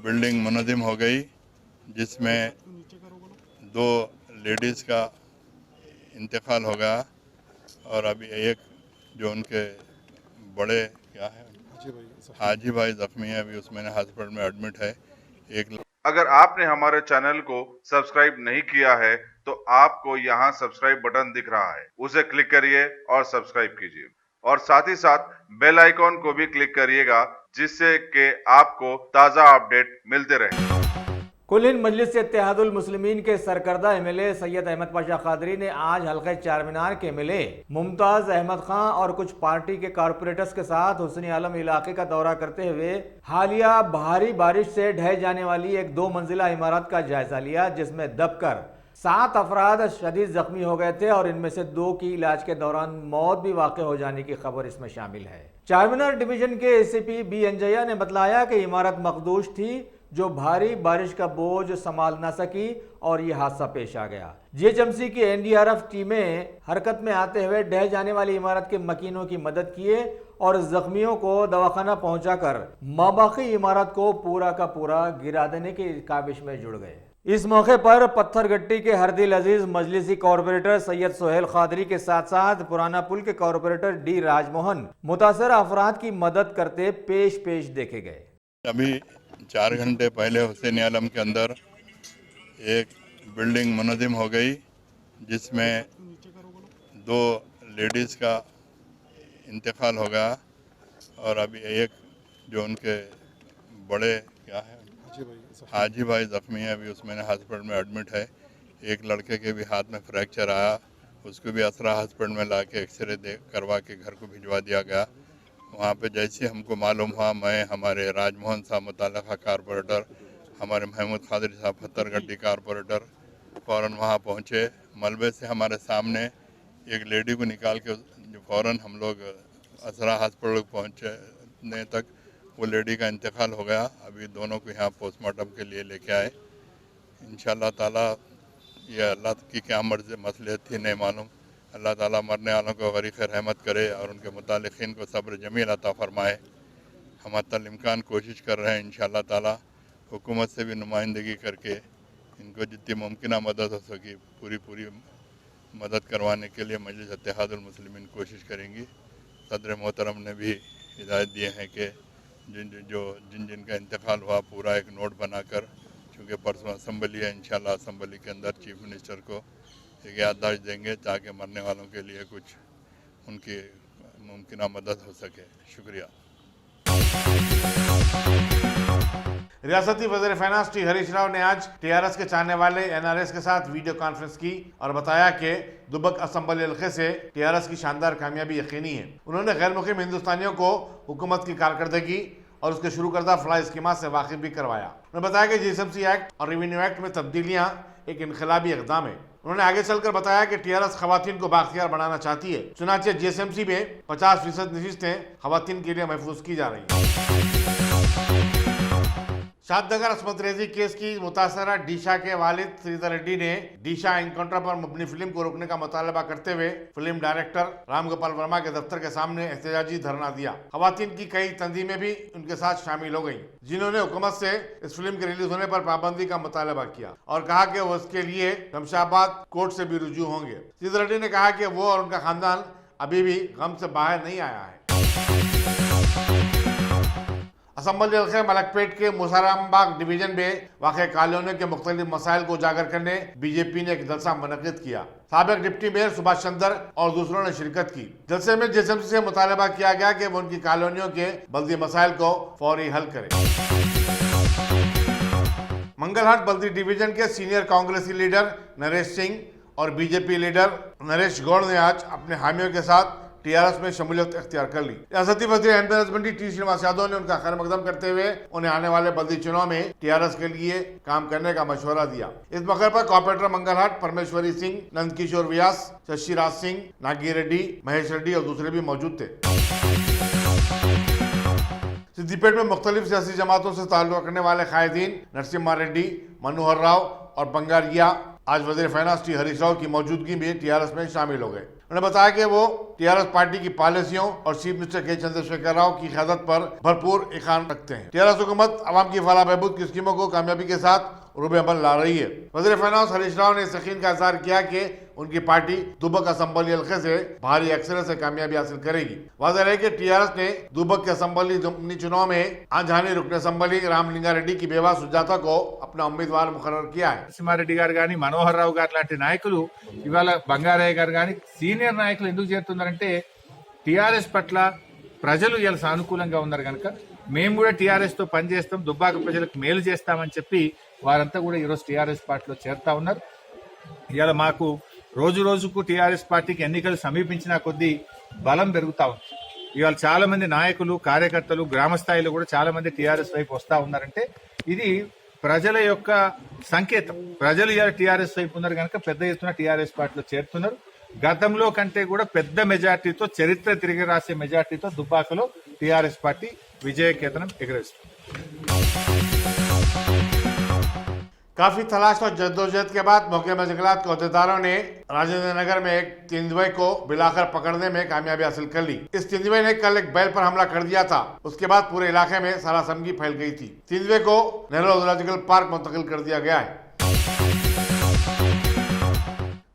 Building मुनज़्ज़म हो गई जिसमें 2 लेडीज़ का इंतकाल हो गया और अभी एक जो उनके बड़े क्या है हाजी भाई ज़ख्मी है, अभी उसमें हॉस्पिटल में एडमिट है। एक अगर आपने हमारे चैनल को सब्सक्राइब नहीं किया है तो आपको यहाँ सब्सक्राइब बटन दिख रहा है, उसे क्लिक करिए और सब्सक्राइब कीजिए और साथ ही साथ बेल आइकॉन को भी क्लिक करिएगा जिससे कि आपको ताज़ा अपडेट मिलते रहे। कुल हिंद मजलिस इत्तेहादुल मुस्लिमीन के सरकर्दा एमएलए सैयद अहमद पाशा कादरी ने आज हल्के चारमीनार के एमएलए मुमताज अहमद खां और कुछ पार्टी के कारपोरेटर्स के साथ हुस्न आलम इलाके का दौरा करते हुए हालिया भारी बारिश से ढह जाने वाली एक 2 मंजिला इमारत का जायजा लिया, जिसमें दबकर 7 अफराद शदीद जख्मी हो गए थे और इनमें से 2 की इलाज के दौरान मौत भी वाक़ हो जाने की खबर इसमें शामिल है। चारमीनार डिवीजन के एसीपी बी अंजैया ने बतलाया कि इमारत मखदूश थी जो भारी बारिश का बोझ संभाल न सकी और यह हादसा पेश आ गया। जीएचएमसी की एनडीआरएफ टीमें हरकत में आते हुए ढह जाने वाली इमारत के मकीनों की मदद किए और जख्मियों को दवाखाना पहुंचाकर माबाकी इमारत को पूरा का पूरा गिरा देने की काविश में जुड़ गए। इस मौके पर पत्थरगट्टी के हरदिल अजीज मजलिसी कॉरपोरेटर सैयद सोहेल खादरी के साथ साथ पुराना पुल के कॉरपोरेटर डी राजमोहन मुतासर अफराद की मदद करते पेश देखे गए। अभी 4 घंटे पहले हुसैन आलम के अंदर एक बिल्डिंग मुनज़्ज़म हो गई जिसमें 2 लेडीज़ का इंतकाल हो गया और अभी एक जो उनके बड़े क्या है हाजी भाई ज़ख्मी है, अभी उसमें हॉस्पिटल में एडमिट है। एक लड़के के भी हाथ में फ्रैक्चर आया, उसको भी असरा हॉस्पिटल में ला के एक्सरे करवा के घर को भिजवा दिया गया। वहाँ पे जैसे हमको मालूम हुआ, मैं हमारे राजमोहन साहब मुताल्लिक़ा कारपोरेटर, हमारे महमूद खादरी साहब पत्थरगट्टी कारपोरेटर फ़ौरन वहाँ पहुँचे। मलबे से हमारे सामने एक लेडी को निकाल के जो फ़ौरन हम लोग असरा हॉस्पिटल पहुँचने तक वो लेडी का इंतकाल हो गया। अभी दोनों को यहाँ पोस्टमार्टम के लिए लेके आए। इंशाअल्लाह ताला ये अल्लाह की क्या मर्ज़ी मसलियत थी नहीं मालूम। अल्लाह ताला मरने वालों को गरीक़ रहमत करे और उनके मुतालिकीन को सब्र जमील अता फ़रमाए। हम हत्तल इम्कान कोशिश कर रहे हैं इंशाअल्लाह ताला हुकूमत से भी नुमाइंदगी करके इनको जितनी मुमकिन मदद हो सकी पूरी मदद करवाने के लिए मजलिस इत्तेहादुल मुस्लिमीन कोशिश करेंगी। सदर मोहतरम ने भी हिदायत दिए हैं कि जिन का इंतकाल हुआ पूरा एक नोट बनाकर, चूँकि परसों असम्बली है, इंशाअल्लाह असम्बली के अंदर चीफ मिनिस्टर को एक याददाश्त देंगे ताकि मरने वालों के लिए कुछ उनकी मुमकिन मदद हो सके। शुक्रिया। रियासती वज़ीर फाइनेंस टी हरीश राव ने आज टीआरएस के चाहने वाले एनआरएस के साथ वीडियो कॉन्फ्रेंस की और बताया कि दुबक असम्बली हल्के से टीआरएस की शानदार कामयाबी यकीनी है। उन्होंने गैर मुक़ीम हिंदुस्तानियों को हुकूमत की कारकर्दगी और उसके शुरू करदा फ्लाई स्कीमा से वाकिफ भी करवाया। उन्होंने बताया कि जीएसएमसी एक्ट और रेवेन्यू एक्ट में तब्दीलियाँ एक इनकलाबी इक़दाम है। उन्होंने आगे चलकर बताया कि टीआरएस खवातीन को बाख्तियार बनाना चाहती है, चुनांचे जीएसएमसी में 50% नशिस्तें खवातीन के लिए महफूज की जा रही हैं। शादनगर अस्मत रेजी केस की मुतासरा डीशा के वालिद श्रीधर रेड्डी ने डीशा एनकाउंटर पर मबनी फिल्म को रोकने का मुतालबा करते हुए फिल्म डायरेक्टर राम गोपाल वर्मा के दफ्तर के सामने एहतजाजी धरना दिया। खवातीन की कई तंजीमें भी उनके साथ शामिल हो गयी, जिन्होंने हुकूमत से इस फिल्म के रिलीज होने पर पाबंदी का मुतालबा किया और कहा कि वो इसके लिए शमशाबाद कोर्ट से भी रुजू होंगे। श्रीधर रेड्डी ने कहा कि वो और उनका खानदान अभी भी गम से बाहर नहीं आया है। असम्बली हल्के मलकपेट के मुसारामबाग डिवीजन में वाक़े कॉलोनियों के मुख्तलिफ मसाइल को उजागर करने बीजेपी ने एक जलसा मुनक़िद किया। साबिक डिप्टी मेयर सुभाष चंद्र और दूसरों ने शिरकत की। जलसे में जीएसएमसी से मुतालबा किया गया कि वो उनकी कॉलोनियों के बल्दी मसाइल को फौरी हल करें। मंगलहाट बल्दी डिवीजन के सीनियर कांग्रेसी लीडर नरेश सिंह और बीजेपी लीडर नरेश गौड़ ने आज अपने हामियों के साथ टीआरएस में शमूलियत इख्तियार कर ली। रियासती वज़ीर एमपी टी श्रीनिवास यादव ने उनका खैर मकदम करते हुए उन्हें आने वाले बल्दी चुनाव में टीआरएस के लिए काम करने का मशवरा दिया। इस मौके पर कॉर्पोरेटर मंगलहाट परमेश्वरी सिंह, नंदकिशोर व्यास, शशिराज सिंह, नागी रेड्डी, महेश रेड्डी और दूसरे भी मौजूद थे। सिद्दीपेट में मुख्तलिफ सियासी जमातों से ताल्लुक़ रखने वाले कायदीन नरसिम्हा रेड्डी, मनोहर राव और बंगारिया आज वज़ीर फाइनेंस टी हरीश राव की मौजूदगी में टीआरएस में शामिल हो गए। उन्होंने बताया कि वो टीआरएस पार्टी की पॉलिसियों और चीफ मिनिस्टर के चंद्रशेखर राव की क़यादत पर भरपूर ईमान रखते हैं। टीआरएस हुकूमत आवाम की फलाह बहबूद की स्कीमों को कामयाबी के साथ रूबे अमल ला रही है। वज़ीर फाइनेंस हरीश राव ने इस यकीन का इज़हार किया कि उनकी पार्टी दुबक असम्बली हल्के से भारी अक्सरियत से कामयाबी हासिल करेगी। वाज़ेह है कि टीआरएस ने दुबक के असम्बली चुनाव में आंजहानी रुकन असम्बली रामलिंगा रेड्डी की बेवा सुजाता को अपना उम्मीदवार मुकर्रर किया है। నరసింహారెడ్డి గారు కానీ మనోహర్ రావు గారు లాంటి నాయకులు ఇవాళ బంగారయ్య గారు కానీ సీనియర్ నాయకులు ఎందుకు చేరుతున్నారంటే టీఆర్ఎస్ పట్ల ప్రజలు ఇలా సానుకూలంగా ఉన్నారు కనుక మేము కూడా టీఆర్ఎస్ తో పనిచేస్తాం, దుబ్బాక ప్రజలకు మేలు చేస్తామని చెప్పి వారంతా కూడా ఈరోజు టీఆర్ఎస్ పార్టీలో చేరుతా ఉన్నారు. ఇవాళ మాకు రోజు రోజుకు టీఆర్ఎస్ పార్టీకి ఎన్నికలు సమీపించిన కొద్దీ బలం పెరుగుతా ఉంది. ఇవాళ చాలా మంది నాయకులు, కార్యకర్తలు గ్రామ స్థాయిలో కూడా చాలా మంది టీఆర్ఎస్ వైపు వస్తా ఉన్నారంటే ఇది ప్రజల యొక్క సంకేతం. ప్రజలు ఇవాళ టీఆర్ఎస్ వైపు ఉన్నారు కనుక పెద్ద ఎత్తున టీఆర్ఎస్ పార్టీలో చేరుతున్నారు. గతంలో కంటే కూడా పెద్ద మెజార్టీతో, చరిత్ర తిరిగి రాసే మెజార్టీతో దుబ్బాకలో టీఆర్ఎస్ పార్టీ విజయకేతనం ఎగరేస్తుంది. काफी तलाश और जद्दोजहद के बाद महकमा जंगलात के अहदेदारों ने राजेंद्र नगर में एक तेंदुए को बिलाकर पकड़ने में कामयाबी हासिल कर ली। इस तेंदुए ने कल एक बैल पर हमला कर दिया था। उसके बाद पूरे इलाके में सरासमगी फैल गई थी। तेंदुए को नेहरू जूलॉजिकल पार्क मुंतकिल कर दिया गया है।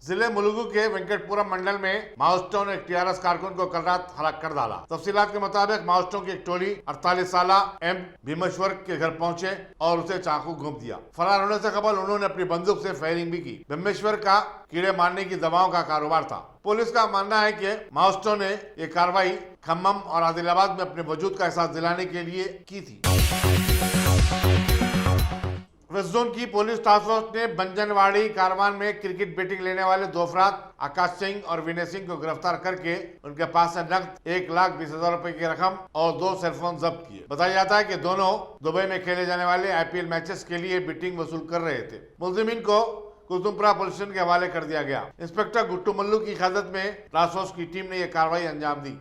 जिले मुलुगु के वेंकटपुरम मंडल में माओइस्टों ने एक टीआरएस कारकुन को कल रात हलाक कर डाला। तफसीलात के मुताबिक माओइस्टों की एक टोली 48 साल एम भीमेश्वर के घर पहुंचे और उसे चाकू घोंप दिया। फरार होने से कबल उन्होंने अपनी बंदूक से फायरिंग भी की। भीमेश्वर का कीड़े मारने की दवाओं का कारोबार था। पुलिस का मानना है कि माओइस्टों ने ये कार्रवाई खम्मम और आदिलाबाद में अपने वजूद का एहसास दिलाने के लिए की थी। वेस्ट जोन की पुलिस टास्क फोर्स ने बंजनवाड़ी कारवान में क्रिकेट बेटिंग लेने वाले 2 अफराद आकाश सिंह और विनय सिंह को गिरफ्तार करके उनके पास से नकद 1,20,000 रुपए की रकम और 2 सेलफोन जब्त किए। बताया जाता है कि दोनों दुबई में खेले जाने वाले आईपीएल मैचेस के लिए बेटिंग वसूल कर रहे थे। मुलजिमीन को कुसुमपुरा पुलिस स्टेशन के हवाले कर दिया गया। इंस्पेक्टर गुट्टू मल्लू की क़यादत में टास्क फोर्स की टीम ने यह कार्रवाई अंजाम दी।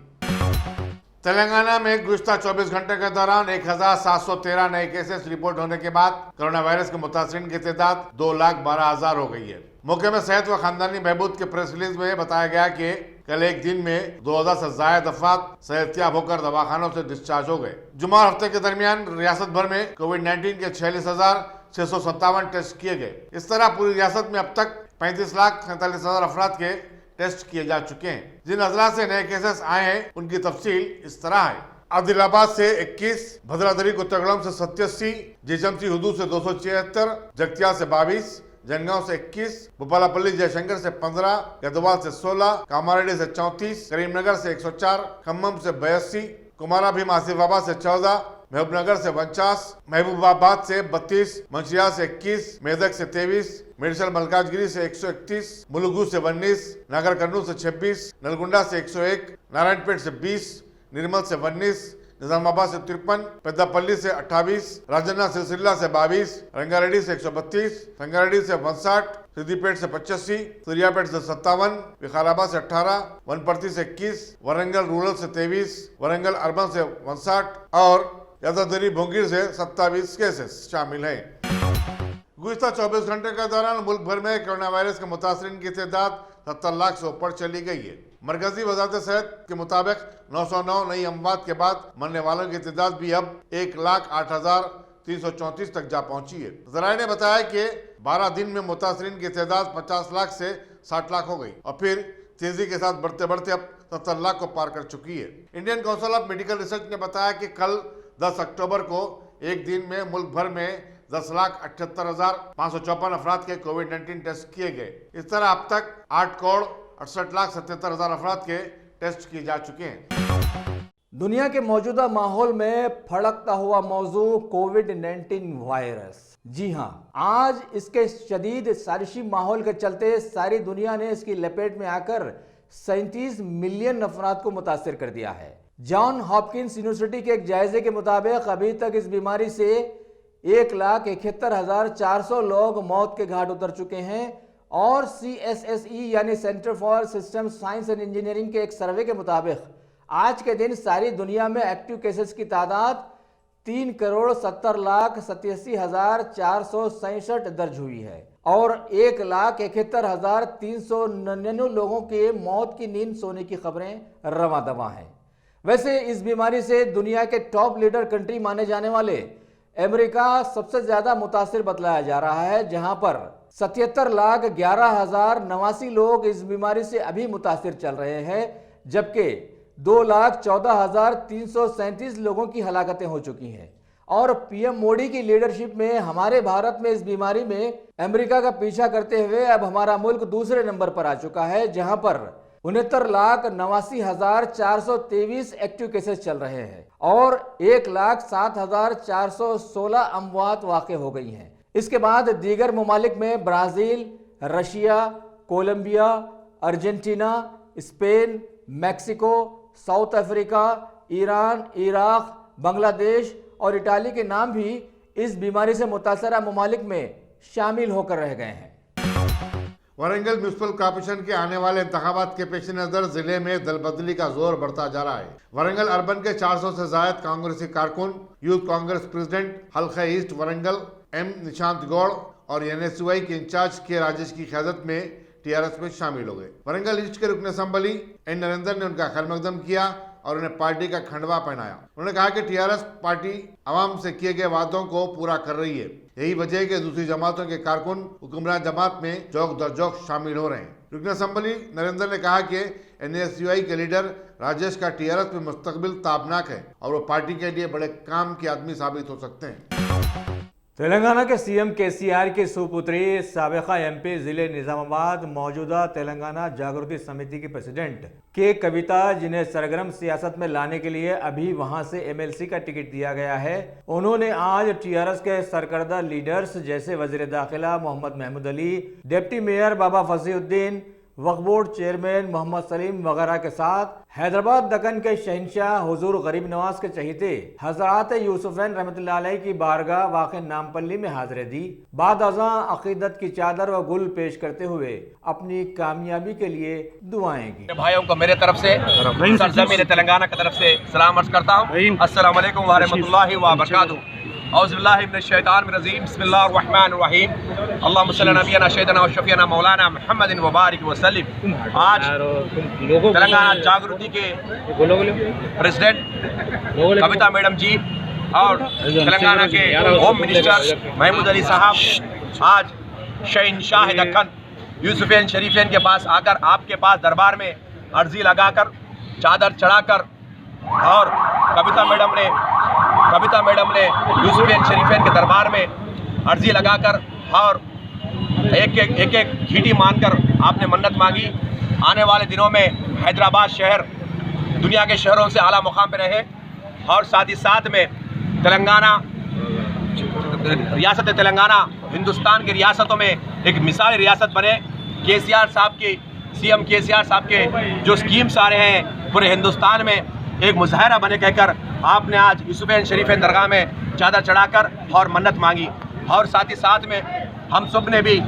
तेलंगाना में गुज़िश्ता 24 घंटे के दौरान 1,713 नए केसेस रिपोर्ट होने के बाद कोरोना वायरस के मुतासरीन की तादाद 2,12,000 हो गई है। मौके में सेहत व खानदानी बहबूद के प्रेस रिलीज में बताया गया कि कल एक दिन में 2,000 से ज्यादा अफराद सेहतियाब होकर दवाखानों से डिस्चार्ज हो गए। जुमा हफ्ते के दरमियान रियासत भर में कोविड-19 के 46,657 टेस्ट किए गए। इस तरह पूरी रियासत में अब तक 35,47,000 अफराद के टेस्ट किए जा चुके हैं। जिन अजला से नए केसेस आए हैं उनकी तफसील इस तरह है। आदिलाबाद से 21, भद्रादरी कोत्तगुड़म से 87, जीचमसी हुदूद से 276, जगतिया से 22, जनगांव से 21, भोपालापल्ली जयशंकर से 15, गदवाल से 16, कामारेड्डी से 34, करीमनगर से 104, खम्मम से 82, कुमारा भीम आसिफाबाद से 14, महबूबनगर से 49, महबूबाबाद से 32, मंशिया से 21, मेदक से 23, मेडशल मलकाजगिरी से 131, मुलुगु से 19, नागर कर्नूल से 26, नलगुंडा से 101, नारायणपेट से 20, निर्मल से 19, निजामाबाद से 53, पेद्दापल्ली से 28, राजन्ना सिलसिला से 22, रंगारेड्डी से 132, संगारेड्डी से 59, सिद्दीपेट से 85, सूर्यापेट से 57, विकाराबाद से 18, वनपर्ती से 21, वरंगल रूरल से 23, वरंगल अर्बन से 59 और यादादरी भोंगीर से 27 केसेस शामिल हैं। गुज़िश्ता 24 घंटे के दौरान मुल्क भर में कोरोना वायरस के मुतासरीन की तादाद 70 लाख से ऊपर चली गई है। मरकजी वजारत सेहत के मुताबिक 909 नई अमवात के बाद मरने वालों की तादाद भी अब 1,08,334 तक जा पहुंची है। ज़राए ने बताया कि 12 दिन में मुतासरीन की तादाद 50 लाख से 60 लाख हो गई और फिर तेजी के साथ बढ़ते बढ़ते अब 70 लाख को पार कर चुकी है। Indian council of medical research ने बताया कि कल 10 अक्टूबर को एक दिन में मुल्क भर में 10,78,554 अफराद के कोविड-19 टेस्ट किए गए। इस तरह अब तक 8,68,77,000 अफराद के टेस्ट किए जा चुके हैं। दुनिया के मौजूदा माहौल में फड़कता हुआ मौजू कोविड-19 वायरस। जी हां, आज इसके शदीद सारिशी माहौल के चलते सारी दुनिया ने इसकी लपेट में आकर 37 मिलियन अफराद को मुतासिर कर दिया है। जॉन हॉपकिंस यूनिवर्सिटी के एक जायजे के मुताबिक अभी तक इस बीमारी से 1,71,400 लोग मौत के घाट उतर चुके हैं और CSSE यानी centre for system science and engineering के एक सर्वे के मुताबिक आज के दिन सारी दुनिया में एक्टिव केसेस की तादाद 3,70,87,467 दर्ज हुई है और 1,71,399 लोगों के मौत की नींद सोने की खबरें रवां दवा हैं। वैसे इस बीमारी से दुनिया के टॉप लीडर कंट्री माने जाने वाले अमेरिका सबसे ज्यादा मुतासिर बतलाया जा रहा है, जहां पर 77,11,089 लोग इस बीमारी से अभी मुतासिर चल रहे हैं, जबकि 2,14,337 लोगों की हलाकतें हो चुकी हैं। और पीएम मोदी की लीडरशिप में हमारे भारत में इस बीमारी में अमेरिका का पीछा करते हुए अब हमारा मुल्क दूसरे नंबर पर आ चुका है, जहां पर 69,89,423 एक्टिव केसेस चल रहे हैं और 1,07,416 अमवात वाक़ हो गई हैं। इसके बाद दीगर ममालिक में Brazil, Russia, Colombia, Argentina, Spain, Mexico, South Africa, Iran, Iraq, Bangladesh और इटाली के नाम भी इस बीमारी से मुतासरा ममालिक में शामिल होकर रह गए हैं। वारंगल म्यूनिसिपल कॉर्पोरेशन के आने वाले इंतखाबात के पेश नजर जिले में दल बदली का जोर बढ़ता जा रहा है। वारंगल अर्बन के 400 से ज्यादा कांग्रेसी कारकुन यूथ कांग्रेस प्रेसिडेंट हल्का ईस्ट वारंगल एम निशांत गौड़ और एनएसयूआई के इंचार्ज के राजेश की क़यादत में टीआरएस में शामिल हो गए। वारंगल ईस्ट के रुकन असम्बली एन नरेंद्र ने उनका खैरमकदम किया और उन्हें पार्टी का खंडवा पहनाया। उन्होंने कहा कि टीआरएस पार्टी आवाम से किए गए वादों को पूरा कर रही है। यही वजह है कि दूसरी जमातों के कारकुन हुक्मरान जमात में जौक दर जौक शामिल हो रहे हैं। रुकन असम्बली नरेंद्र ने कहा कि एनएसयूआई के लीडर राजेश का टीआरएस में मुस्तकबिल ताबनाक है और वो पार्टी के लिए बड़े काम के आदमी साबित हो सकते हैं। तेलंगाना के सीएम केसीआर की सुपुत्री साबिका एमपी जिले निजामाबाद मौजूदा तेलंगाना जागृति समिति की प्रेसिडेंट के कविता, जिन्हें सरगर्म सियासत में लाने के लिए अभी वहां से एमएलसी का टिकट दिया गया है, उन्होंने आज टीआरएस के सरकर्दा लीडर्स जैसे वजीर दाखिला मोहम्मद महमूद अली, डिप्टी मेयर बाबा फसीउद्दीन, वक्फ बोर्ड चेयरमैन मोहम्मद सलीम वगैरह के साथ हैदराबाद दक्कन के शहंशाह हुजूर गरीब नवाज के चहीते हजरत यूसुफैन रहमतुल्लाह अलैह की बारगाह वाक़ नामपल्ली में हाज़िरी दी। बाद अज़ां अक़ीदत की चादर व गुल पेश करते हुए अपनी कामयाबी के लिए दुआएं की। भाइयों को मेरे तरफ से सरज़मीन तेलंगाना की तरफ से सलाम अर्ज़ करता हूँ। अस्सलाम वालेकुम व रहमतुल्लाहि व बरकातुहू। औज़ुबिल्लाहि मिनश्शैतानिर्रजीम बिस्मिल्लाहिर्रहमानिर्रहीम। अल्लाहुम्मा सल्ली अला नबिय्यिना सय्यिदिना व शफ़ीअना मौलाना मुहम्मदिन व बारिक व सल्लिम। आज तेलंगाना जागृति के प्रेसिडेंट कविता मैडम जी और तेलंगाना के होम मिनिस्टर महमूद अली साहब आज शहंशाह दक्कन यूसुफैन शरीफैन के पास आकर आपके पास दरबार में अर्जी लगाकर चादर चढ़ाकर और कविता मैडम ने यूसुफैन शरीफैन के दरबार में अर्जी लगाकर और एक एक घीटी मानकर आपने मन्नत मांगी। आने वाले दिनों में हैदराबाद शहर दुनिया के शहरों से आला मुकाम पर रहे और साथ ही साथ में तेलंगाना रियासत तेलंगाना हिंदुस्तान की रियासतों में एक मिसाली रियासत बने। केसीआर साहब की सीएम केसीआर साहब के जो स्कीम्स आ रहे हैं पूरे हिंदुस्तान में एक मुजाहरा बने कहकर आपने आज यूसुफैन शरीफैन दरगाह में चादर चढ़ाकर और मन्नत मांगी। और साथ ही साथ में हम सब ने भी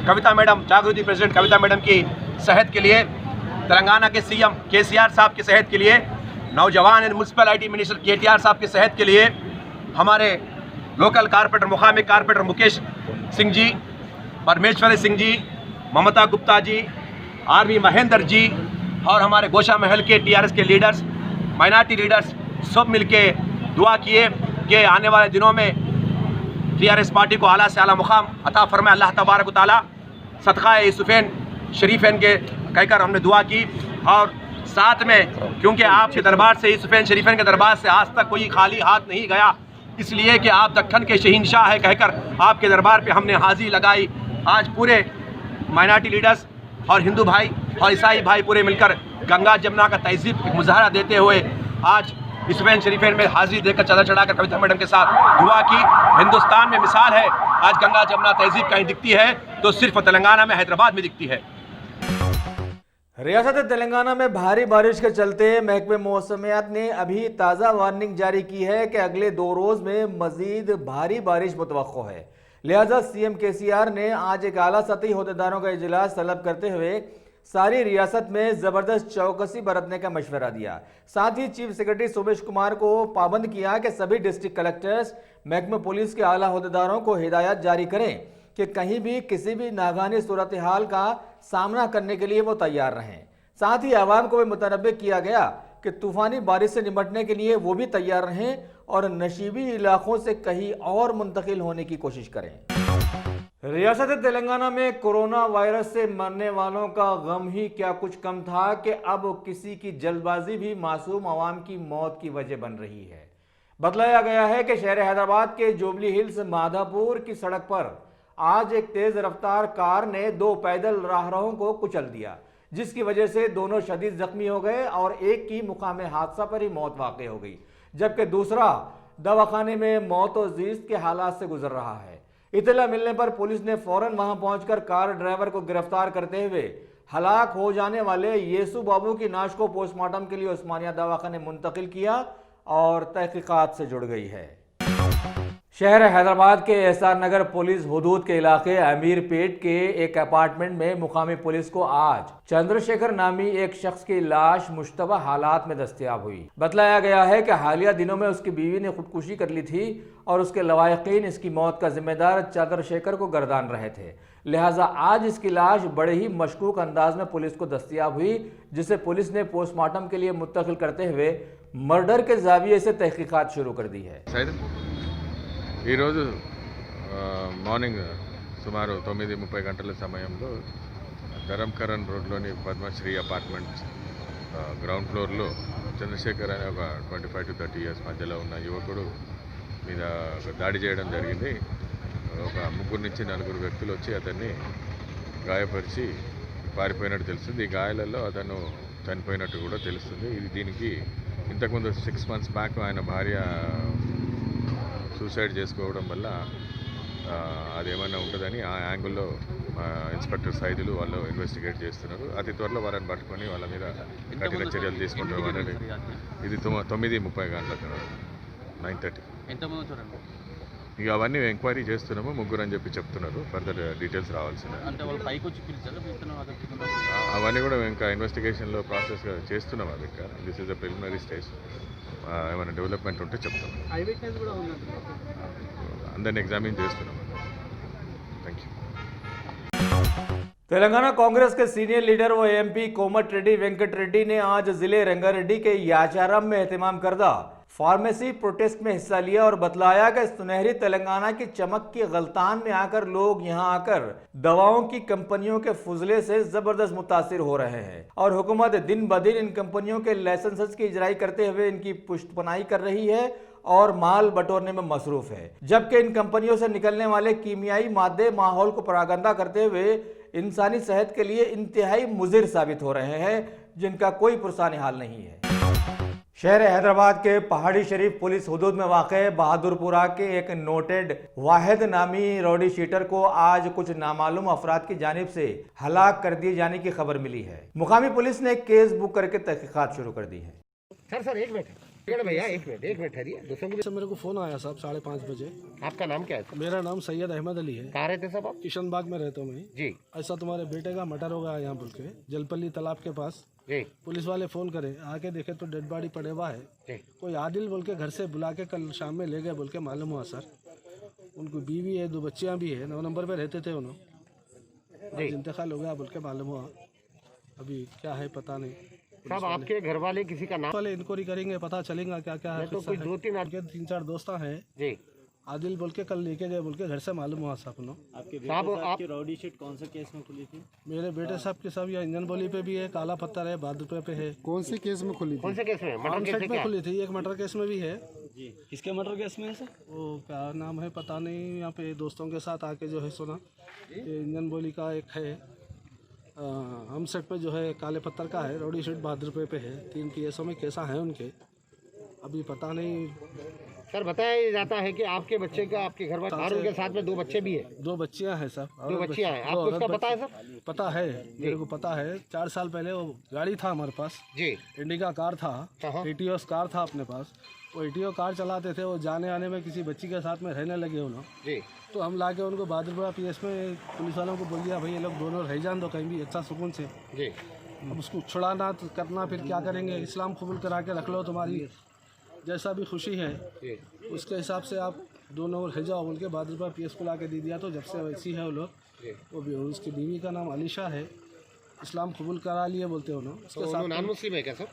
कविता मैडम जागृति प्रेसिडेंट कविता मैडम की सेहत के लिए, तेलंगाना के सीएम केसीआर साहब की सेहत के लिए, नौजवान एंड म्यूनसिपैलिटी मिनिस्टर केटीआर साहब की सेहत के लिए, हमारे लोकल कारपोरेटर मुकामी कारपोरेटर मुकेश सिंह जी, परमेश्वरी सिंह जी, ममता गुप्ता जी, आरवी महेंद्र जी और हमारे गोशा महल के टीआरएस के लीडर्स, माइनॉरिटी लीडर्स सब मिलके दुआ किए कि आने वाले दिनों में टीआरएस पार्टी को आला से आला मुकाम अता फरमाए अल्लाह तबारक व तआला। सदका यूसुफैन शरीफैन के कहकर हमने दुआ की और साथ में क्योंकि आपके दरबार से यूसुफैन शरीफैन के दरबार से आज तक कोई खाली हाथ नहीं गया, इसलिए कि आप दक्कन के शहंशाह है कहकर आपके दरबार पे हमने हाजिरी लगाई। आज पूरे माइनॉरिटी लीडर्स और हिंदू भाई और ईसाई भाई पूरे मिलकर गंगा जमुना का तहजीब मुजाहरा देते हुए आज यूसुफैन शरीफैन में हाजिरी देकर चादर चढ़ाकर कविता मैडम के साथ दुआ की। हिंदुस्तान में मिसाल है, आज गंगा जमुना तहजीब कहीं दिखती है तो सिर्फ तेलंगाना में हैदराबाद में दिखती है। रियासत तेलंगाना में भारी बारिश के चलते महकमे मौसमियात ने अभी ताज़ा वार्निंग जारी की है कि अगले 2 रोज़ में मज़ीद भारी बारिश मुतवक्को है। लिहाजा सीएम केसीआर ने आज एक आला सतही होदेदारों का इजलास तलब करते हुए सारी रियासत में जबरदस्त चौकसी बरतने का मशवरा दिया। साथ ही चीफ सेक्रेटरी सोमेश कुमार को पाबंद किया कि सभी डिस्ट्रिक्ट कलेक्टर्स, महकमा पुलिस के आला अहदेदारों को हिदायत जारी करें कि कहीं भी किसी भी नागानी सूरत हाल का सामना करने के लिए वो तैयार रहें। साथ ही आवाम को भी मुतनब्बे किया गया कि तूफानी बारिश से निपटने के लिए वो भी तैयार रहें और नशीबी इलाकों से कहीं और मुंतकिल होने की कोशिश करें। रियासत तेलंगाना में कोरोना वायरस से मरने वालों का गम ही क्या कुछ कम था कि अब किसी की जल्दबाजी भी मासूम आवाम की मौत की वजह बन रही है। बतलाया गया है कि शहर हैदराबाद के जुबली हिल्स माधापुर की सड़क पर आज एक तेज रफ्तार कार ने 2 पैदल राहरों को कुचल दिया, जिसकी वजह से दोनों शदीद जख्मी हो गए और एक की मुकामे हादसा पर ही मौत वाक़ई हो गई, जबकि दूसरा दवाखाने में मौत और जीस्त के हालात से गुजर रहा है। इतला मिलने पर पुलिस ने फौरन वहां पहुंचकर कार ड्राइवर को गिरफ्तार करते हुए हलाक हो जाने वाले येसु बाबू की लाश को पोस्टमार्टम के लिए उस्मानिया दवाखाने मुंतकिल किया और तहकीकात से जुड़ गई है। शहर हैदराबाद के एहसान नगर पुलिस हुदूद के इलाके अमीर पेट के एक अपार्टमेंट में मुकामी पुलिस को आज चंद्रशेखर नामी एक शख्स की लाश मुश्तबा हालात में दस्तयाब हुई। बतलाया गया है कि हालिया दिनों में उसकी बीवी ने खुदकुशी कर ली थी और उसके लवाहिकीन इसकी मौत का जिम्मेदार चंद्रशेखर को गर्दान रहे थे। लिहाजा आज इसकी लाश बड़े ही मशकूक अंदाज में पुलिस को दस्तयाब हुई, जिसे पुलिस ने पोस्टमार्टम के लिए मुंतकिल करते हुए मर्डर के जाविये से तहकीकात शुरू कर दी है। ఈరోజు మార్నింగ్ సుమారు 9:30 గంటల సమయంలో ధరంకరణ్ రోడ్లోని పద్మశ్రీ అపార్ట్మెంట్స్ గ్రౌండ్ ఫ్లోర్లో చంద్రశేఖర్ అనే ఒక 25 to 30 years మధ్యలో ఉన్న యువకుడు మీద దాడి చేయడం జరిగింది. ఒక 3 నుంచి 4 వ్యక్తులు వచ్చి అతన్ని గాయపరిచి పారిపోయినట్టు తెలుస్తుంది. ఈ గాయాలలో అతను చనిపోయినట్టు కూడా తెలుస్తుంది. దీనికి ఇంతకుముందు 6 months బ్యాక్ ఆయన భార్య సూసైడ్ చేసుకోవడం వల్ల అదేమన్నా ఉంటుందని ఆ యాంగిల్లో ఇన్స్పెక్టర్ సైదులు వాళ్ళు ఇన్వెస్టిగేట్ చేస్తున్నారు. అతి త్వరలో వారిని పట్టుకొని వాళ్ళ మీద కఠిన చర్యలు తీసుకుంటారు అనేది. ఇది 9:30 గంటలకు 9:30. ఇక అవన్నీ ఎంక్వైరీ చేస్తున్నాము. 3 అని చెప్పి చెప్తున్నారు. ఫర్దర్ డీటెయిల్స్ రావాల్సిందే. అవన్నీ కూడా ఇంకా ఇన్వెస్టిగేషన్లో ప్రాసెస్ చేస్తున్నాం. అది ఇంకా this is the preliminary stage. ఏమైనా డెవలప్మెంట్ ఉంటే చెప్తాం. అందరిని ఎగ్జామిన్ చేస్తున్నాం. Thank you. तेलंगाना कांग्रेस के सीनियर लीडर व एमपी कोमट रेड्डी वेंकट रेड्डी ने आज जिले रंगारेड्डी के याचारम में एहतमाम करदा फार्मेसी प्रोटेस्ट में हिस्सा लिया और बतलाया कि सुनहरी तेलंगाना की चमक की गलतान में आकर लोग यहां आकर दवाओं की कंपनियों के फुजले से जबरदस्त मुतासिर हो रहे हैं और हुकूमत दिन ब दिन इन कंपनियों के लाइसेंस की इजराई करते हुए इनकी पुष्टपनाही कर रही है और माल बटोरने में मसरूफ है, जबकि इन कंपनियों से निकलने वाले कीमियाई मादे माहौल को परागंदा करते हुए इंसानी सेहत के लिए इंतहाई मुजिर साबित हो रहे हैं, जिनका कोई पुरसानी हाल नहीं है। शहर हैदराबाद के पहाड़ी शरीफ पुलिस हुदूद में वाक़े बहादुरपुरा के एक नोटेड वाहिद नामी रौडी शीटर को आज कुछ नामालूम अफराद की जानिब से हलाक कर दिए जाने की खबर मिली है। मुकामी पुलिस ने केस बुक करके तहकीकात शुरू कर दी है। सर एक मिनट भैया, एक मिनट ठहरिए। सर मेरे को फोन आया साहब 5:30 बजे। आपका नाम क्या है सर? मेरा नाम सैयद अहमद अली है। कहाँ रहते साहब आप? किशन बाग में रहता हूँ मैं जी। ऐसा तुम्हारे बेटे का मर्डर हो गया यहाँ बोल के जलपल्ली तालाब के पास। जी। पुलिस वाले फोन करे, आके देखे तो डेड बॉडी पड़े हुआ है। जी। कोई आदिल बोल के घर से बुला के कल शाम में ले गए बोल के मालूम हुआ सर। उनको बीवी है, 2 बच्चियाँ भी है। 9 नंबर पे रहते थे उन्होंने, इंतकाल हो गया बोल के मालूम हुआ। अभी क्या है पता नहीं। साहब आपके घर वाले किसी का नाम वाले इंक्वायरी करेंगे, पता चलेगा क्या क्या है। तो कुछ 2-3 दोस्त हैं जी। आदिल बोल के कल लेके गए बोल के घर से मालूम हुआ साहब। साहब आपकी रॉडी शीट कौन से केस में खुली थी? मेरे बेटे साहब के सब, या इंजन बोली पे भी है, काला पत्थर है, बहादुरपुर पे है। कौन से केस में खुली थी? कौन से केस में? मर्डर केस में खुली थी। एक मर्डर केस में भी है जी। किसके मर्डर केस में है सर? वो क्या नाम है पता नहीं। यहाँ पे दोस्तों के साथ आके जो है सुना, ये इंजन बोली का एक है, हम सेट पे जो है काले पत्थर का है, रौडी शीट बहादुरपुर पे है। 3 केसों में केसा है उनके, अभी पता नहीं। सर बताया जाता है कि आपके बच्चे का, आपके घर वाले और उनके साथ में 2 बच्चे भी है। 2 बच्चियां हैं सर। 2 बच्चियां हैं। आपको उसका पता है सर? पता है, मेरे को पता है। 4 साल पहले वो गाड़ी था हमारे पास जी, इंडिका कार था, एटीओस कार था अपने पास। वो एटीओ कार चलाते थे, वो जाने आने में किसी बच्ची के साथ में रहने लगे उन्होंने जी। तो हम लाके उनको बहादुरपुरा पीएस में पुलिस वालों को बोल दिया भाई ये लोग दोनों रह जान दो कहीं भी अच्छा सुकून से। जी। अब उसको छुड़ाना तो करना फिर क्या करेंगे, इस्लाम कबूल करा के रख लो, तुम्हारी जैसा भी खुशी है उसके हिसाब से आप दोनों रह जाओ बोल के बहादुरपुरा पीएस को ला के दे दिया। तो जब से वैसी है वो लोग, वो भी उसकी बीवी का नाम अलीशा है, इस्लाम कबूल करा लिए बोलते हैं उन्होंने। उसके साथ नॉन मुस्लिम है क्या सर?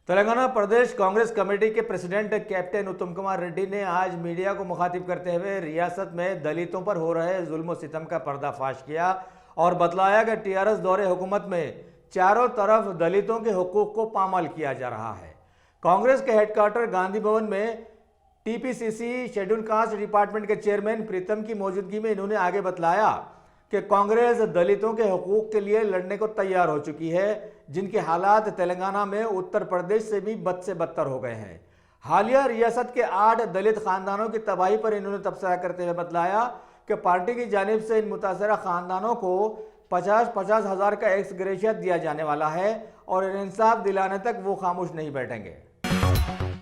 तेलंगाना प्रदेश कांग्रेस कमेटी के प्रेसिडेंट कैप्टन उत्तम कुमार रेड्डी ने आज मीडिया को मुखातिब करते हुए रियासत में दलितों पर हो रहे जुल्म सितम का पर्दाफाश किया और बतलाया कि टीआरएस दौरे हुकूमत में चारों तरफ दलितों के हुकूक को पामाल किया जा रहा है। कांग्रेस के हेडक्वार्टर गांधी भवन में टीपीसीसी शेड्यूल कास्ट डिपार्टमेंट के चेयरमैन प्रीतम की मौजूदगी में इन्होंने आगे बतलाया कि कांग्रेस दलितों के हुकूक के लिए लड़ने को तैयार हो चुकी है, जिनके हालात तेलंगाना में उत्तर प्रदेश से भी बद से बदतर हो गए हैं। हालिया रियासत के 8 दलित खानदानों की तबाही पर इन्होंने तबसरा करते हुए बतलाया कि पार्टी की जानिब से इन मुतासरा खानदानों को 50,000 का एक्स ग्रेशिया दिया जाने वाला है और इंसाफ दिलाने तक वो खामोश नहीं बैठेंगे।